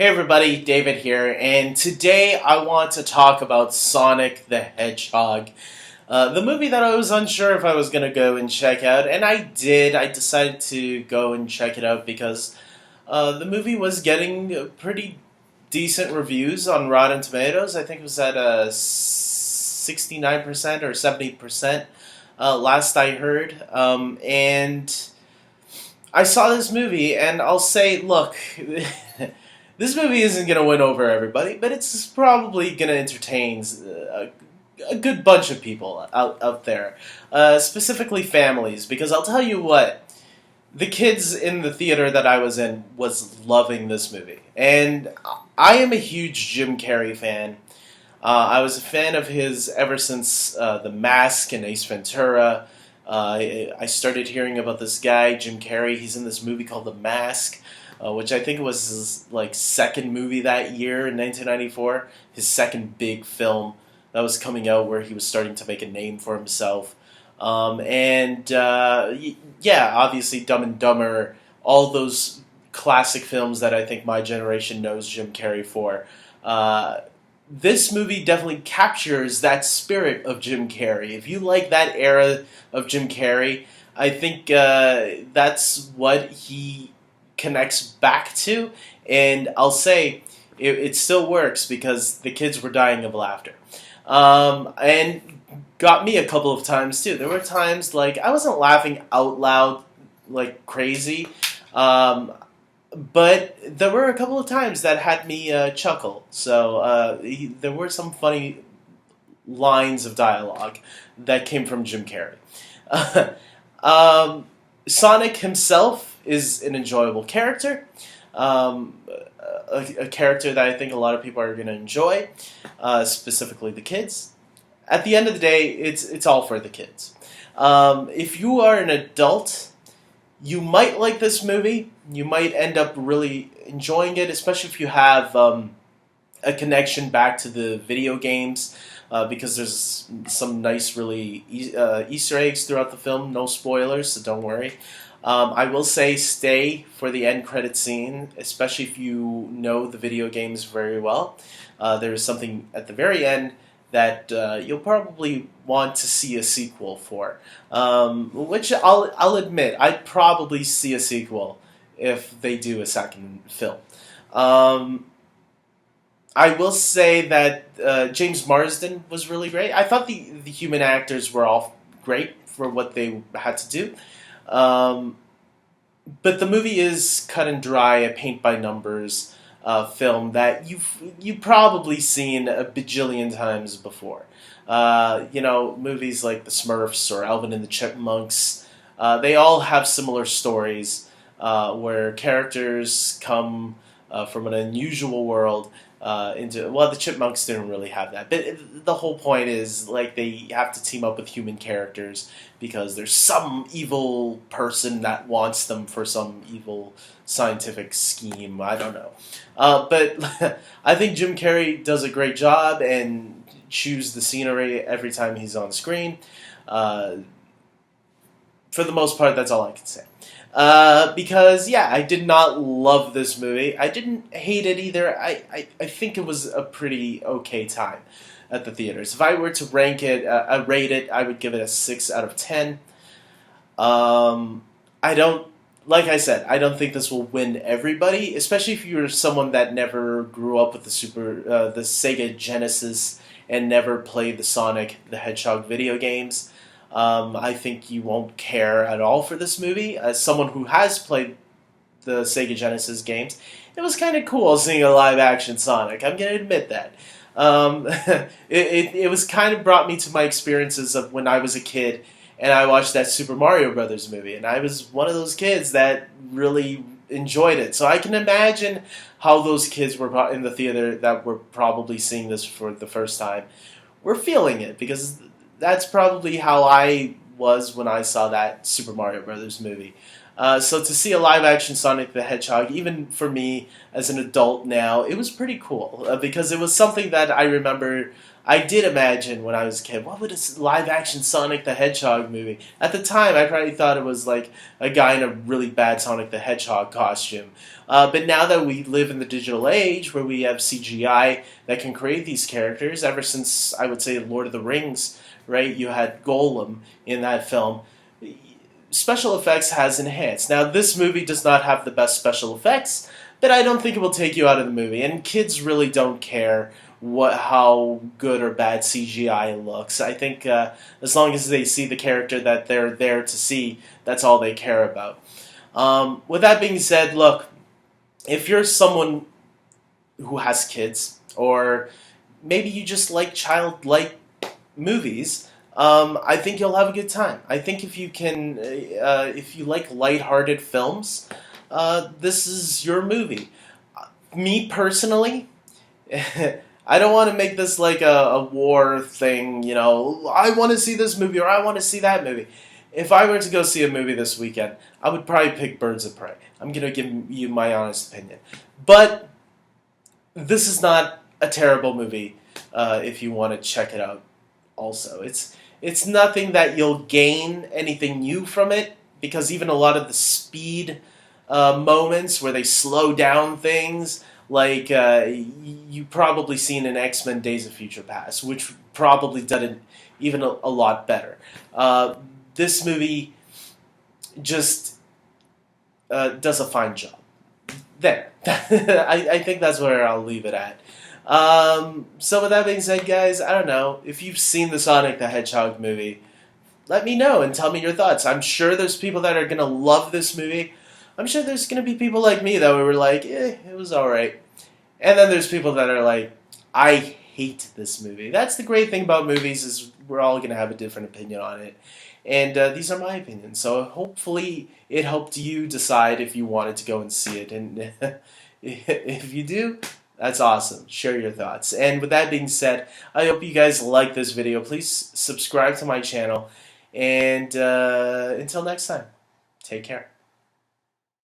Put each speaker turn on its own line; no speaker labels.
Hey everybody, David here, and today I want to talk about Sonic the Hedgehog. The movie that I was unsure if I was going to go and check out, and I did. I decided to go and check it out because the movie was getting pretty decent reviews on Rotten Tomatoes. I think it was at 69% or 70% last I heard. And I saw this movie, and I'll say, look... This movie isn't going to win over everybody, but it's probably going to entertain a good bunch of people out there, specifically families, because I'll tell you what, the kids in the theater that I was in was loving this movie. And I am a huge Jim Carrey fan. I was a fan of his ever since The Mask and Ace Ventura. I started hearing about this guy, Jim Carrey. He's in this movie called The Mask. Which I think was his second movie that year in 1994, his second big film that was coming out where he was starting to make a name for himself. Obviously Dumb and Dumber, all those classic films that I think my generation knows Jim Carrey for. This movie definitely captures that spirit of Jim Carrey. If you like that era of Jim Carrey, I think that's what he connects back to, and I'll say it still works because the kids were dying of laughter, and got me a couple of times too. There were times I wasn't laughing out loud like crazy, but there were a couple of times that had me chuckle. So there were some funny lines of dialogue that came from Jim Carrey. Sonic himself is an enjoyable character, a character that I think a lot of people are going to enjoy, specifically the kids. At the end of the day, it's all for the kids. If you are an adult, you might like this movie. You might end up really enjoying it, especially if you have a connection back to the video games, because there's some nice, really Easter eggs throughout the film. No spoilers, so don't worry. I will say stay for the end credit scene, especially if you know the video games very well. There is something at the very end that you'll probably want to see a sequel for, which I'll admit, I'd probably see a sequel if they do a second film. I will say that James Marsden was really great. I thought the human actors were all great for what they had to do. But the movie is cut and dry, a paint-by-numbers film that you've probably seen a bajillion times before. Movies like The Smurfs or Alvin and the Chipmunks, they all have similar stories where characters come from an unusual world the Chipmunks didn't really have that, but the whole point is they have to team up with human characters because there's some evil person that wants them for some evil scientific scheme. I don't know, but I think Jim Carrey does a great job and chews the scenery every time he's on screen. For the most part, that's all I can say. Because I did not love this movie. I didn't hate it either. I think it was a pretty okay time at the theaters. If I were to rate it, I would give it a 6 out of 10. Like I said, I don't think this will win everybody, especially if you're someone that never grew up with the Sega Genesis and never played the Sonic the Hedgehog video games. I think you won't care at all for this movie. As someone who has played the Sega Genesis games, it was kind of cool seeing a live-action Sonic. I'm going to admit that. It was kind of brought me to my experiences of when I was a kid and I watched that Super Mario Brothers movie. And I was one of those kids that really enjoyed it. So I can imagine how those kids were in the theater that were probably seeing this for the first time were feeling it, because that's probably how I was when I saw that Super Mario Brothers movie. So to see a live-action Sonic the Hedgehog, even for me as an adult now, it was pretty cool because it was something that I remember I did imagine when I was a kid, what would a live action Sonic the Hedgehog movie? At the time, I probably thought it was like a guy in a really bad Sonic the Hedgehog costume. But now that we live in the digital age where we have CGI that can create these characters, ever since I would say Lord of the Rings, right? You had Golem in that film. Special effects has enhanced. Now, this movie does not have the best special effects, but I don't think it will take you out of the movie. And kids really don't care how good or bad CGI looks. I think as long as they see the character that they're there to see, that's all they care about. With that being said, look, if you're someone who has kids, or maybe you just like childlike movies, I think you'll have a good time. I think if if you like lighthearted films, this is your movie. Me personally, I don't want to make this like a war thing, I want to see this movie or I want to see that movie. If I were to go see a movie this weekend, I would probably pick Birds of Prey. I'm going to give you my honest opinion. But this is not a terrible movie if you want to check it out also. It's nothing that you'll gain anything new from it, because even a lot of the speed moments where they slow down things, like you probably seen in X-Men Days of Future Past, which probably did it even a lot better. This movie just does a fine job. There. I think that's where I'll leave it at. So with that being said, guys, I don't know. If you've seen the Sonic the Hedgehog movie, let me know and tell me your thoughts. I'm sure there's people that are going to love this movie. I'm sure there's going to be people like me that were like, it was alright. And then there's people that are like, I hate this movie. That's the great thing about movies, is we're all going to have a different opinion on it. And these are my opinions. So hopefully it helped you decide if you wanted to go and see it. And if you do, that's awesome. Share your thoughts. And with that being said, I hope you guys like this video. Please subscribe to my channel. And until next time, take care.